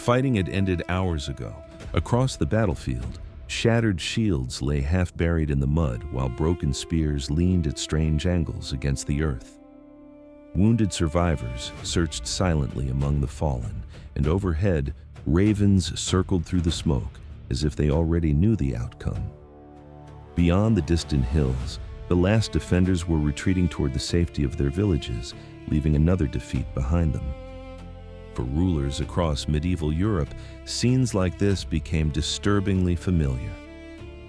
fighting had ended hours ago. Across the battlefield, shattered shields lay half buried in the mud while broken spears leaned at strange angles against the earth. Wounded survivors searched silently among the fallen, and overhead, ravens circled through the smoke as if they already knew the outcome. Beyond the distant hills, the last defenders were retreating toward the safety of their villages, leaving another defeat behind them. For rulers across medieval Europe, scenes like this became disturbingly familiar.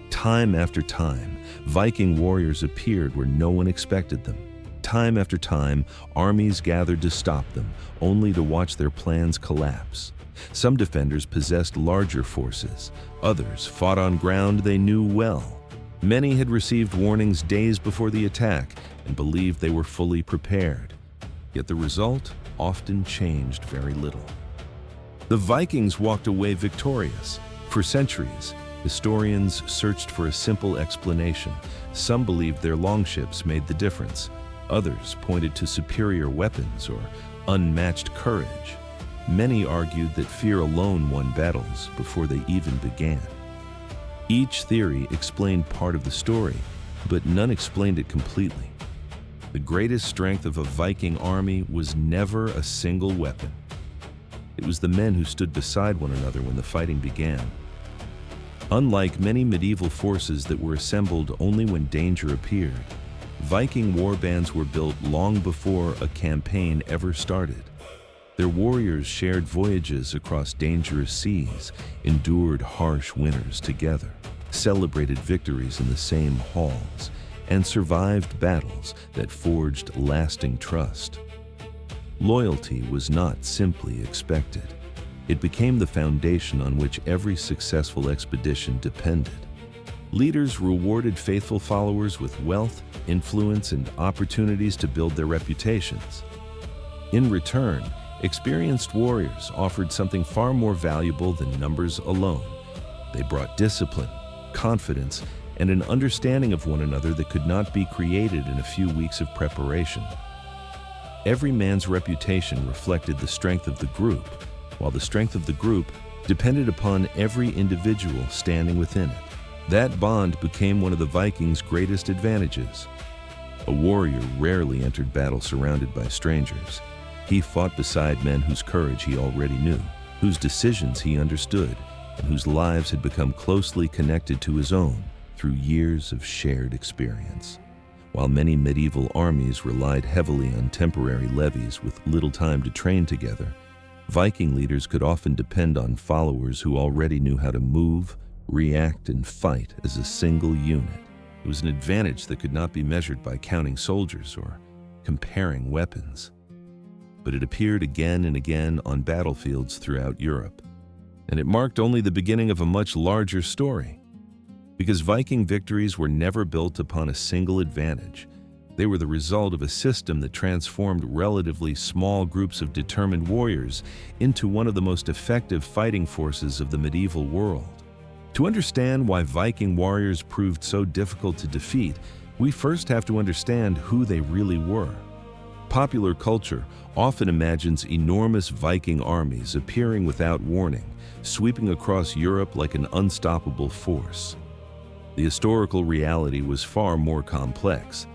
Time after time, Viking warriors appeared where no one expected them. Time after time, armies gathered to stop them, only to watch their plans collapse. Some defenders possessed larger forces. Others fought on ground they knew well. Many had received warnings days before the attack and believed they were fully prepared. Yet the result often changed very little. The Vikings walked away victorious. For centuries, historians searched for a simple explanation. Some believed their longships made the difference. Others pointed to superior weapons or unmatched courage. Many argued that fear alone won battles before they even began. Each theory explained part of the story, but none explained it completely. The greatest strength of a Viking army was never a single weapon. It was the men who stood beside one another when the fighting began. Unlike many medieval forces that were assembled only when danger appeared, Viking warbands were built long before a campaign ever started. Their warriors shared voyages across dangerous seas, endured harsh winters together, celebrated victories in the same halls, and survived battles that forged lasting trust. Loyalty was not simply expected. It became the foundation on which every successful expedition depended. Leaders rewarded faithful followers with wealth, influence, and opportunities to build their reputations. In return, experienced warriors offered something far more valuable than numbers alone. They brought discipline, confidence, and an understanding of one another that could not be created in a few weeks of preparation. Every man's reputation reflected the strength of the group, while the strength of the group depended upon every individual standing within it. That bond became one of the Vikings' greatest advantages. A warrior rarely entered battle surrounded by strangers. He fought beside men whose courage he already knew, whose decisions he understood, and whose lives had become closely connected to his own through years of shared experience. While many medieval armies relied heavily on temporary levies with little time to train together, Viking leaders could often depend on followers who already knew how to move, react, and fight as a single unit. It was an advantage that could not be measured by counting soldiers or comparing weapons. But it appeared again and again on battlefields throughout Europe, and it marked only the beginning of a much larger story. Because Viking victories were never built upon a single advantage. They were the result of a system that transformed relatively small groups of determined warriors into one of the most effective fighting forces of the medieval world. To understand why Viking warriors proved so difficult to defeat, we first have to understand who they really were. Popular culture often imagines enormous Viking armies appearing without warning, sweeping across Europe like an unstoppable force. The historical reality was far more complex.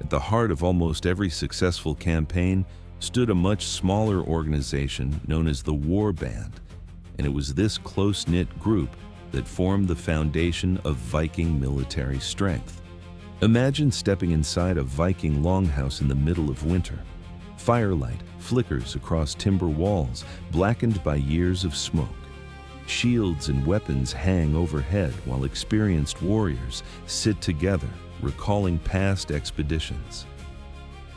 At the heart of almost every successful campaign stood a much smaller organization known as the warband, and it was this close-knit group that formed the foundation of Viking military strength. Imagine stepping inside a Viking longhouse in the middle of winter. Firelight flickers across timber walls, blackened by years of smoke. Shields and weapons hang overhead while experienced warriors sit together, recalling past expeditions.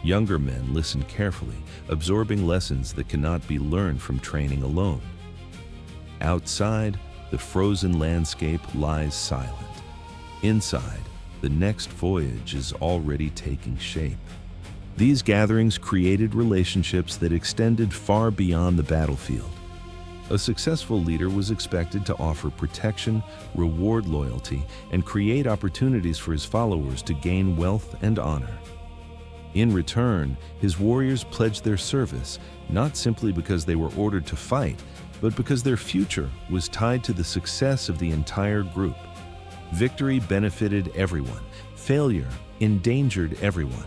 Younger men listen carefully, absorbing lessons that cannot be learned from training alone. Outside, the frozen landscape lies silent. Inside, the next voyage is already taking shape. These gatherings created relationships that extended far beyond the battlefield. A successful leader was expected to offer protection, reward loyalty, and create opportunities for his followers to gain wealth and honor. In return, his warriors pledged their service, not simply because they were ordered to fight, but because their future was tied to the success of the entire group. Victory benefited everyone. Failure endangered everyone.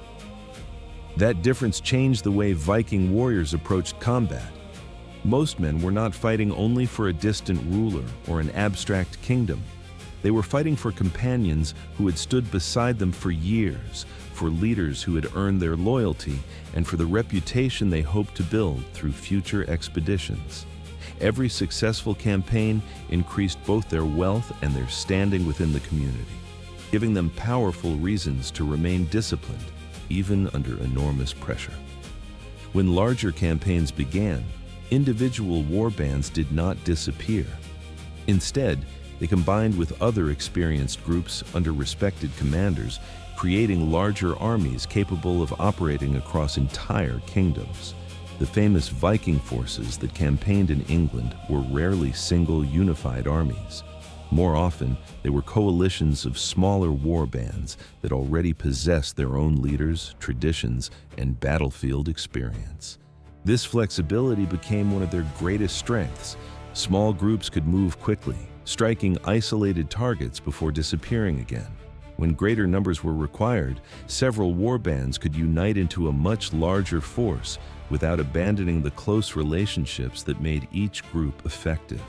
That difference changed the way Viking warriors approached combat. Most men were not fighting only for a distant ruler or an abstract kingdom. They were fighting for companions who had stood beside them for years, for leaders who had earned their loyalty, and for the reputation they hoped to build through future expeditions. Every successful campaign increased both their wealth and their standing within the community, giving them powerful reasons to remain disciplined, even under enormous pressure. When larger campaigns began, individual warbands did not disappear. Instead, they combined with other experienced groups under respected commanders, creating larger armies capable of operating across entire kingdoms. The famous Viking forces that campaigned in England were rarely single unified armies. More often, they were coalitions of smaller warbands that already possessed their own leaders, traditions, and battlefield experience. This flexibility became one of their greatest strengths. Small groups could move quickly, striking isolated targets before disappearing again. When greater numbers were required, several warbands could unite into a much larger force without abandoning the close relationships that made each group effective.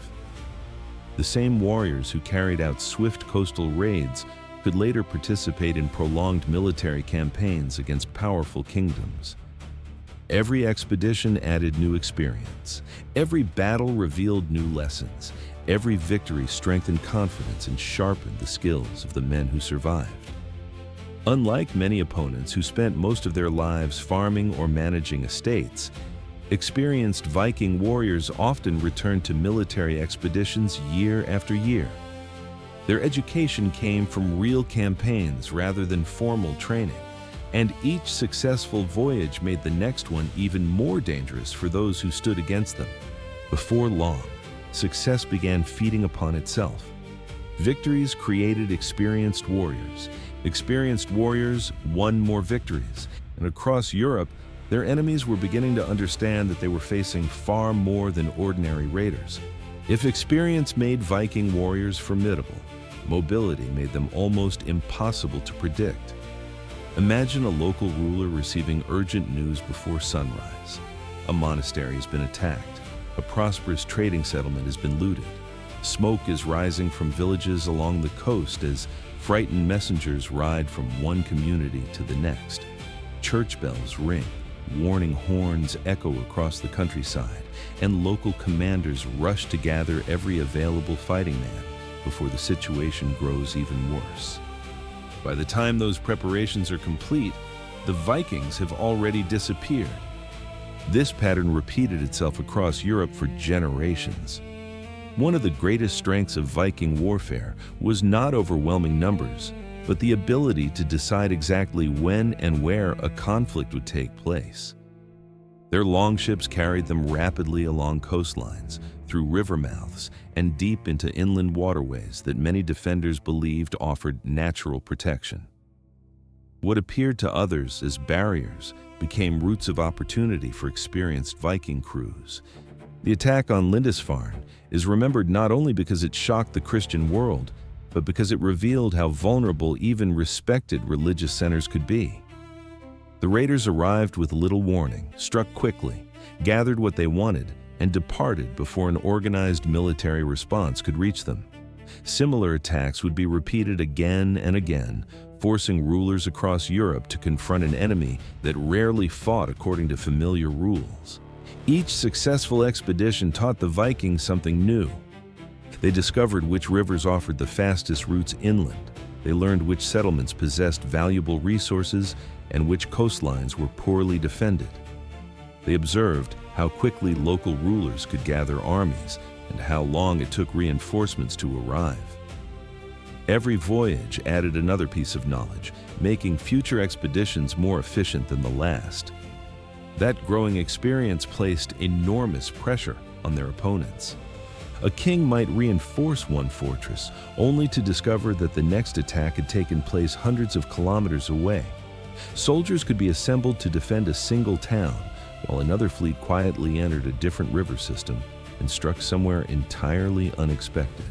The same warriors who carried out swift coastal raids could later participate in prolonged military campaigns against powerful kingdoms. Every expedition added new experience. Every battle revealed new lessons. Every victory strengthened confidence and sharpened the skills of the men who survived. Unlike many opponents who spent most of their lives farming or managing estates, experienced Viking warriors often returned to military expeditions year after year. Their education came from real campaigns rather than formal training, and each successful voyage made the next one even more dangerous for those who stood against them. Before long, success began feeding upon itself. Victories created experienced warriors. Experienced warriors won more victories, and across Europe, their enemies were beginning to understand that they were facing far more than ordinary raiders. If experience made Viking warriors formidable, mobility made them almost impossible to predict. Imagine a local ruler receiving urgent news before sunrise. A monastery has been attacked. A prosperous trading settlement has been looted. Smoke is rising from villages along the coast as frightened messengers ride from one community to the next. Church bells ring, warning horns echo across the countryside, and local commanders rush to gather every available fighting man before the situation grows even worse. By the time those preparations are complete, the Vikings have already disappeared. This pattern repeated itself across Europe for generations. One of the greatest strengths of Viking warfare was not overwhelming numbers, but the ability to decide exactly when and where a conflict would take place. Their longships carried them rapidly along coastlines, through river mouths, and deep into inland waterways that many defenders believed offered natural protection. What appeared to others as barriers became routes of opportunity for experienced Viking crews. The attack on Lindisfarne is remembered not only because it shocked the Christian world, but because it revealed how vulnerable even respected religious centers could be. The raiders arrived with little warning, struck quickly, gathered what they wanted, and departed before an organized military response could reach them. Similar attacks would be repeated again and again, forcing rulers across Europe to confront an enemy that rarely fought according to familiar rules. Each successful expedition taught the Vikings something new. They discovered which rivers offered the fastest routes inland. They learned which settlements possessed valuable resources and which coastlines were poorly defended. They observed how quickly local rulers could gather armies and how long it took reinforcements to arrive. Every voyage added another piece of knowledge, making future expeditions more efficient than the last. That growing experience placed enormous pressure on their opponents. A king might reinforce one fortress, only to discover that the next attack had taken place hundreds of kilometers away. Soldiers could be assembled to defend a single town, while another fleet quietly entered a different river system, and struck somewhere entirely unexpected.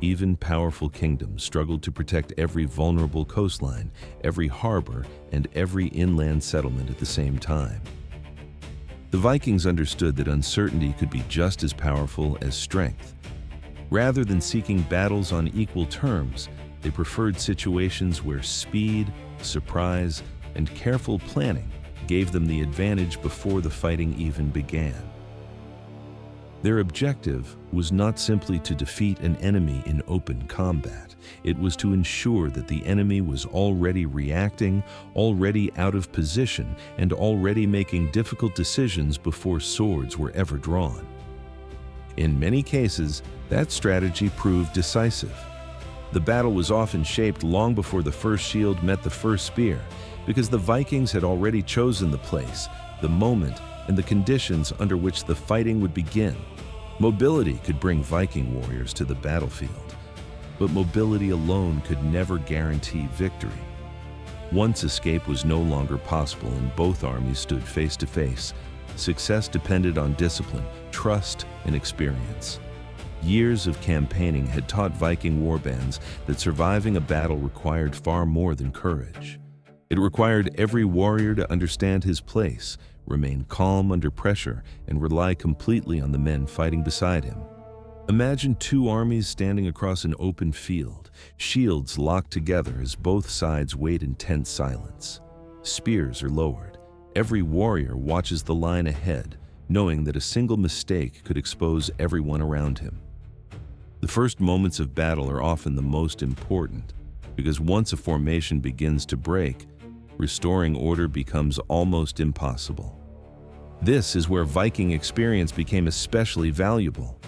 Even powerful kingdoms struggled to protect every vulnerable coastline, every harbor, and every inland settlement at the same time. The Vikings understood that uncertainty could be just as powerful as strength. Rather than seeking battles on equal terms, they preferred situations where speed, surprise, and careful planning gave them the advantage before the fighting even began. Their objective was not simply to defeat an enemy in open combat. It was to ensure that the enemy was already reacting, already out of position, and already making difficult decisions before swords were ever drawn. In many cases, that strategy proved decisive. The battle was often shaped long before the first shield met the first spear, because the Vikings had already chosen the place, the moment, and the conditions under which the fighting would begin. Mobility could bring Viking warriors to the battlefield, but mobility alone could never guarantee victory. Once escape was no longer possible and both armies stood face to face, success depended on discipline, trust, and experience. Years of campaigning had taught Viking warbands that surviving a battle required far more than courage. It required every warrior to understand his place, remain calm under pressure, and rely completely on the men fighting beside him. Imagine two armies standing across an open field, shields locked together as both sides wait in tense silence. Spears are lowered. Every warrior watches the line ahead, knowing that a single mistake could expose everyone around him. The first moments of battle are often the most important, because once a formation begins to break, restoring order becomes almost impossible. This is where Viking experience became especially valuable.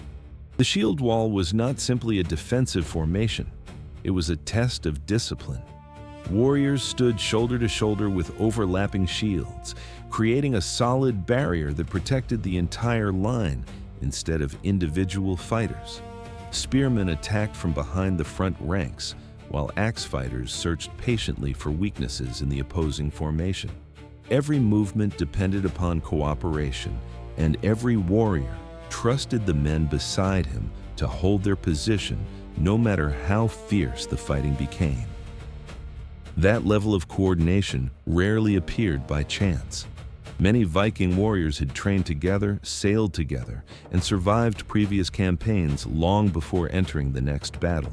The shield wall was not simply a defensive formation, it was a test of discipline. Warriors stood shoulder to shoulder with overlapping shields, creating a solid barrier that protected the entire line instead of individual fighters. Spearmen attacked from behind the front ranks, while axe fighters searched patiently for weaknesses in the opposing formation. Every movement depended upon cooperation, and every warrior trusted the men beside him to hold their position, no matter how fierce the fighting became. That level of coordination rarely appeared by chance. Many Viking warriors had trained together, sailed together, and survived previous campaigns long before entering the next battle.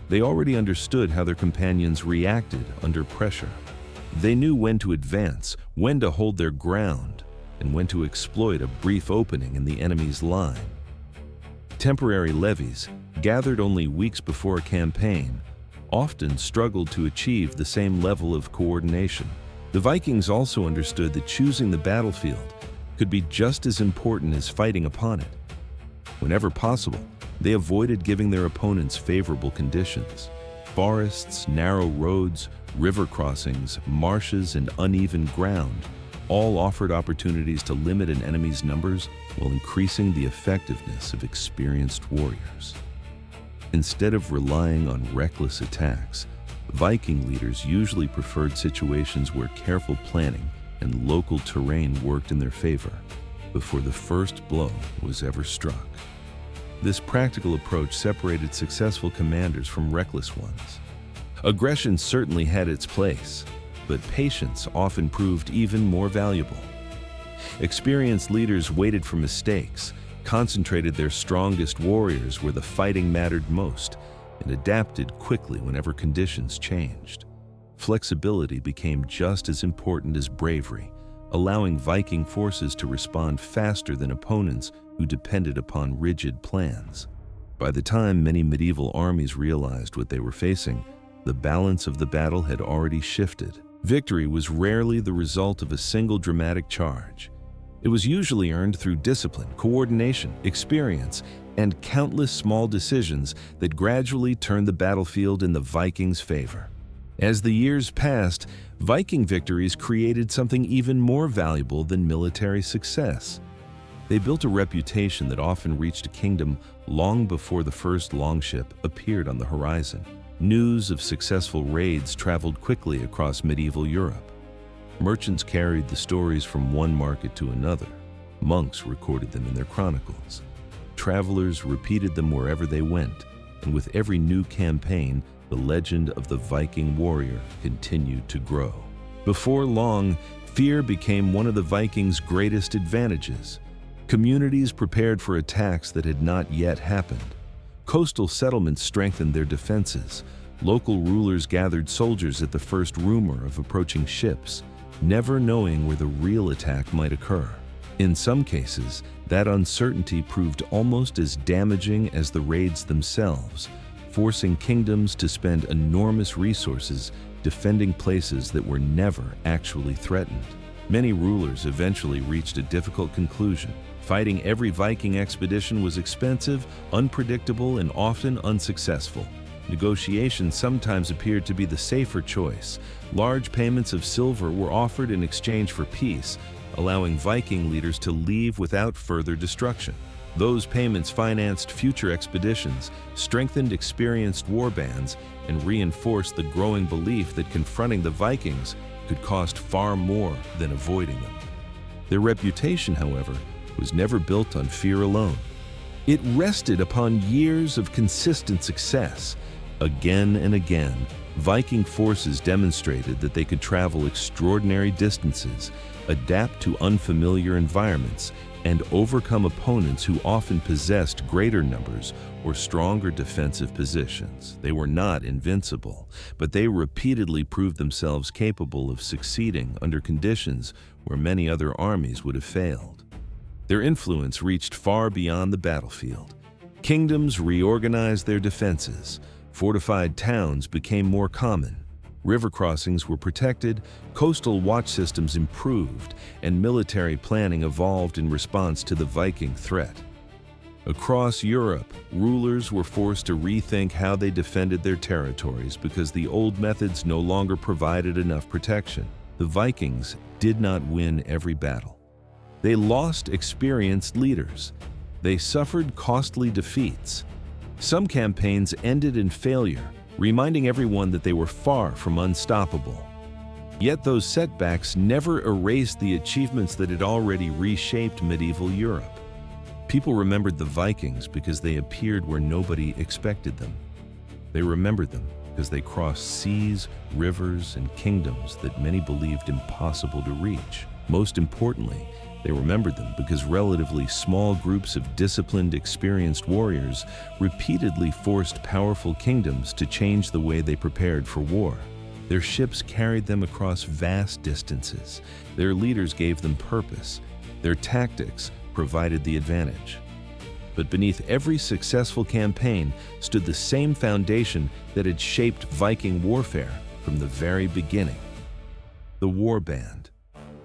They already understood how their companions reacted under pressure. They knew when to advance, when to hold their ground, and when to exploit a brief opening in the enemy's line. Temporary levies, gathered only weeks before a campaign, often struggled to achieve the same level of coordination. The Vikings also understood that choosing the battlefield could be just as important as fighting upon it. Whenever possible, they avoided giving their opponents favorable conditions. Forests, narrow roads, river crossings, marshes, and uneven ground all offered opportunities to limit an enemy's numbers while increasing the effectiveness of experienced warriors. Instead of relying on reckless attacks, Viking leaders usually preferred situations where careful planning and local terrain worked in their favor before the first blow was ever struck. This practical approach separated successful commanders from reckless ones. Aggression certainly had its place, but patience often proved even more valuable. Experienced leaders waited for mistakes, concentrated their strongest warriors where the fighting mattered most, and adapted quickly whenever conditions changed. Flexibility became just as important as bravery, allowing Viking forces to respond faster than opponents who depended upon rigid plans. By the time many medieval armies realized what they were facing, the balance of the battle had already shifted. Victory was rarely the result of a single dramatic charge. It was usually earned through discipline, coordination, experience, and countless small decisions that gradually turned the battlefield in the Vikings' favor. As the years passed, Viking victories created something even more valuable than military success. They built a reputation that often reached a kingdom long before the first longship appeared on the horizon. News of successful raids traveled quickly across medieval Europe. Merchants carried the stories from one market to another, Monks recorded them in their chronicles. Travelers repeated them wherever they went, and with every new campaign, the legend of the Viking warrior continued to grow. Before long, fear became one of the Vikings' greatest advantages. Communities prepared for attacks that had not yet happened. Coastal settlements strengthened their defenses. Local rulers gathered soldiers at the first rumor of approaching ships, never knowing where the real attack might occur. In some cases, that uncertainty proved almost as damaging as the raids themselves, forcing kingdoms to spend enormous resources defending places that were never actually threatened. Many rulers eventually reached a difficult conclusion. Fighting every Viking expedition was expensive, unpredictable, and often unsuccessful. Negotiation sometimes appeared to be the safer choice. Large payments of silver were offered in exchange for peace, allowing Viking leaders to leave without further destruction. Those payments financed future expeditions, strengthened experienced warbands, and reinforced the growing belief that confronting the Vikings could cost far more than avoiding them. Their reputation, however, was never built on fear alone. It rested upon years of consistent success. Again and again, Viking forces demonstrated that they could travel extraordinary distances, adapt to unfamiliar environments, and overcome opponents who often possessed greater numbers or stronger defensive positions. They were not invincible, but they repeatedly proved themselves capable of succeeding under conditions where many other armies would have failed. Their influence reached far beyond the battlefield. Kingdoms reorganized their defenses. Fortified towns became more common. River crossings were protected, coastal watch systems improved, and military planning evolved in response to the Viking threat. Across Europe, rulers were forced to rethink how they defended their territories because the old methods no longer provided enough protection. The Vikings did not win every battle. They lost experienced leaders. They suffered costly defeats. Some campaigns ended in failure, reminding everyone that they were far from unstoppable. Yet those setbacks never erased the achievements that had already reshaped medieval Europe. People remembered the Vikings because they appeared where nobody expected them. They remembered them because they crossed seas, rivers, and kingdoms that many believed impossible to reach. Most importantly, they remembered them because relatively small groups of disciplined, experienced warriors repeatedly forced powerful kingdoms to change the way they prepared for war. Their ships carried them across vast distances. Their leaders gave them purpose. Their tactics provided the advantage. But beneath every successful campaign stood the same foundation that had shaped Viking warfare from the very beginning: the warband.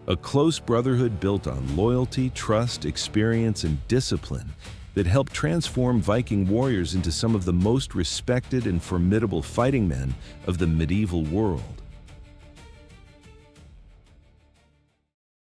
A close brotherhood built on loyalty, trust, experience, and discipline that helped transform Viking warriors into some of the most respected and formidable fighting men of the medieval world.